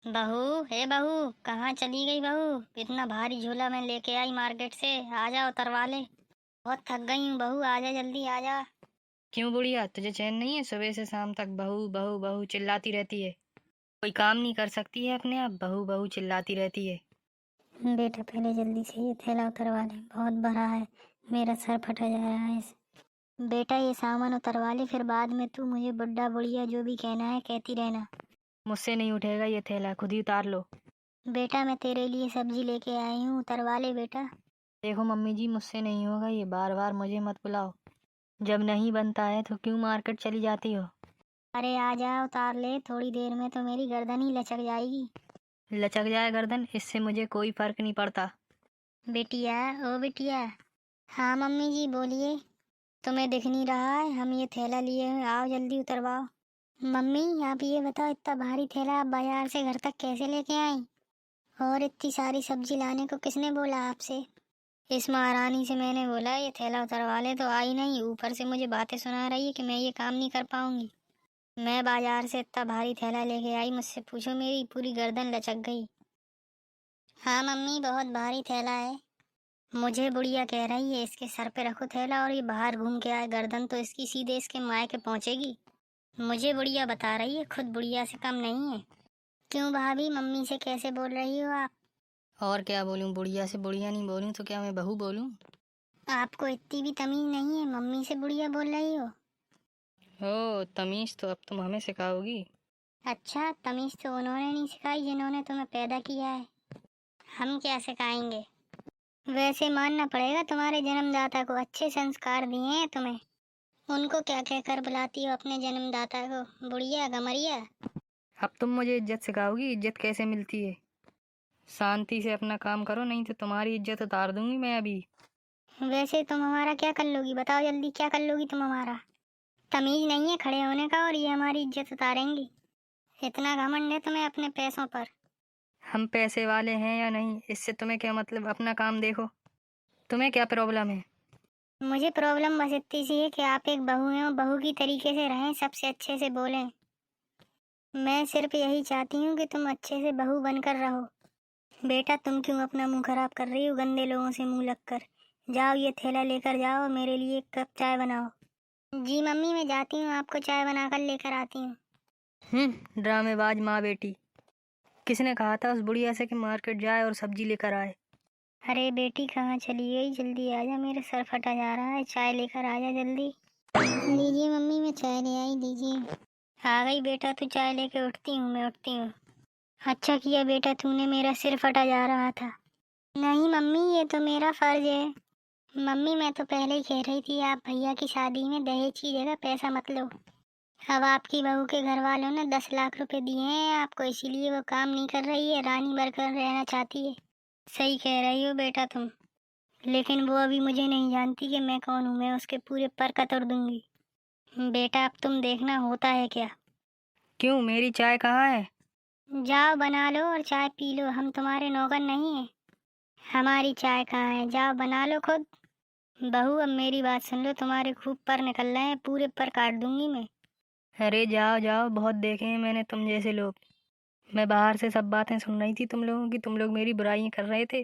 बहू, हे बहू, कहाँ चली गई बहू? इतना भारी झोला मैं लेके आई मार्केट से। आ जा, उतरवा ले। बहुत थक गई हूँ बहू, आ जा, जल्दी आ जा। क्यों बुढ़िया, तुझे चैन नहीं है? सुबह से शाम तक बहू बहू बहू चिल्लाती रहती है। कोई काम नहीं कर सकती है अपने आप? बहू बहू चिल्लाती रहती है। बेटा पहले जल्दी से ये थैला उतरवा ले, बहुत बड़ा है। मेरा सर फटा जा रहा है इसे। बेटा ये सामान उतरवा ले, फिर बाद में तू मुझे बुड्ढा बुढ़िया जो भी कहना है कहती रहना। मुझसे नहीं उठेगा ये थैला, खुद ही उतार लो। बेटा मैं तेरे लिए सब्जी लेके आई हूँ, उतरवा ले बेटा। देखो मम्मी जी, मुझसे नहीं होगा ये, बार बार मुझे मत बुलाओ। जब नहीं बनता है तो क्यों मार्केट चली जाती हो? अरे आ जा, उतार ले, थोड़ी देर में तो मेरी गर्दन ही लचक जाएगी। लचक जाए गर्दन, इससे मुझे कोई फर्क नहीं पड़ता। बेटिया, ओ बेटिया। हाँ मम्मी जी बोलिए। तुम्हें दिख नहीं रहा है, हम ये थैला लिए हैं, आओ जल्दी उतरवाओ। मम्मी आप ये बताओ, इतना भारी थैला आप बाजार से घर तक कैसे लेके आई? और इतनी सारी सब्जी लाने को किसने बोला आपसे? इस महारानी से मैंने बोला ये थैला उतरवा ले तो आई नहीं, ऊपर से मुझे बातें सुना रही है कि मैं ये काम नहीं कर पाऊंगी। मैं बाजार से इतना भारी थैला लेके आई, मुझसे पूछो, मेरी पूरी गर्दन लचक गई। हाँ मम्मी, बहुत भारी थैला है। मुझे बुढ़िया कह रही है इसके सर पे रखो थैला और ये बाहर घूम के आए, गर्दन तो इसकी सीधे इसके मायके पहुंचेगी। मुझे बुढ़िया बता रही है, खुद बुढ़िया से कम नहीं है। क्यों भाभी, मम्मी से कैसे बोल रही हो आप? और क्या बोलूं? बुढ़िया से बुढ़िया नहीं बोलूं तो क्या मैं बहू बोलूं? आपको इतनी भी तमीज नहीं है, मम्मी से बुढ़िया बोल रही हो? हो तमीज तो अब तुम हमें सिखाओगी। अच्छा, तमीज तो उन्होंने नहीं सिखाई जिन्होंने तुम्हें पैदा किया है। हम क्या सिखाएंगे? वैसे मानना पड़ेगा, तुम्हारे जन्मदाता को अच्छे संस्कार दिए हैं तुम्हें। उनको क्या कहकर बुलाती हो अपने जन्मदाता को? बुढ़िया, गमरिया। अब तुम मुझे इज्जत सिखाओगी? इज्जत कैसे मिलती है? शांति से अपना काम करो, नहीं तो तुम्हारी इज्जत उतार दूंगी मैं अभी। वैसे तुम हमारा क्या कर लोगी, बताओ जल्दी, क्या कर लोगी तुम हमारा? तमीज नहीं है खड़े होने का और ये हमारी इज्जत उतारेंगी? इतना घमंड है तुम्हें अपने पैसों पर? हम पैसे वाले हैं या नहीं, इससे तुम्हें क्या मतलब? अपना काम देखो। तुम्हें क्या प्रॉब्लम है? मुझे प्रॉब्लम बस इतनी सी है कि आप एक बहू हैं और बहू की तरीके से रहें, सबसे अच्छे से बोलें। मैं सिर्फ यही चाहती हूँ कि तुम अच्छे से बहू बनकर रहो। बेटा तुम क्यों अपना मुंह खराब कर रही हो गंदे लोगों से मुंह लगकर? जाओ ये थैला लेकर जाओ और मेरे लिए एक कप चाय बनाओ। जी मम्मी, मैं जाती हूँ, आपको चाय बनाकर लेकर आती हूँ। ड्रामेबाज माँ बेटी। किसने कहा था उस बुढ़िया से कि मार्केट जाए और सब्जी लेकर आए? अरे बेटी कहाँ चली गई, जल्दी आजा, मेरे सर फटा जा रहा है, चाय लेकर आजा जल्दी। लीजिए मम्मी, मैं चाय ले आई, लीजिए। आ गई बेटा, तू चाय लेके? उठती हूँ, मैं उठती हूँ। अच्छा किया बेटा, तूने, मेरा सिर फटा जा रहा था। नहीं मम्मी, ये तो मेरा फर्ज है। मम्मी मैं तो पहले ही कह रही थी, आप भैया की शादी में दहेज की जगह पैसा मत लो। अब आपकी बहू के घर वालों ने 10 लाख रुपए दिए हैं आपको, इसीलिए वो काम नहीं कर रही है, रानी बनकर रहना चाहती है। सही कह रही हो बेटा तुम, लेकिन वो अभी मुझे नहीं जानती कि मैं कौन हूँ, मैं उसके पूरे पर कतर दूंगी। बेटा अब तुम देखना होता है क्या। क्यों, मेरी चाय कहाँ है? जाओ बना लो और चाय पी लो, हम तुम्हारे नौकर नहीं हैं। हमारी चाय कहाँ है, जाओ बना लो खुद। बहू अब मेरी बात सुन लो, तुम्हारे खूब पर निकल रहे हैं, पूरे पर काट दूंगी मैं। अरे जाओ जाओ, बहुत देखे हैं मैंने तुम जैसे लोग। मैं बाहर से सब बातें सुन रही थी तुम लोगों की, तुम लोग मेरी बुराइयां कर रहे थे।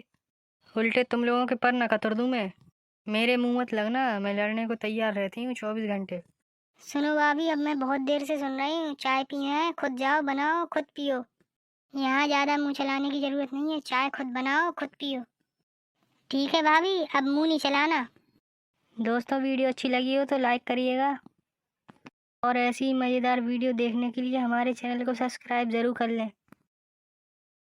उल्टे तुम लोगों के पर न कतर दूं मैं। मेरे मुंह मत लगना, मैं लड़ने को तैयार रहती हूँ 24 घंटे। सुनो भाभी, अब मैं बहुत देर से सुन रही हूँ, चाय पीना है खुद जाओ बनाओ खुद पियो। यहाँ ज्यादा मुंह चलाने की जरूरत नहीं है, चाय खुद बनाओ खुद पियो। ठीक है भाभी, अब मुंह नहीं चलाना। दोस्तों, वीडियो अच्छी लगी हो तो लाइक करिएगा और ऐसी ही मज़ेदार वीडियो देखने के लिए हमारे चैनल को सब्सक्राइब ज़रूर कर लें।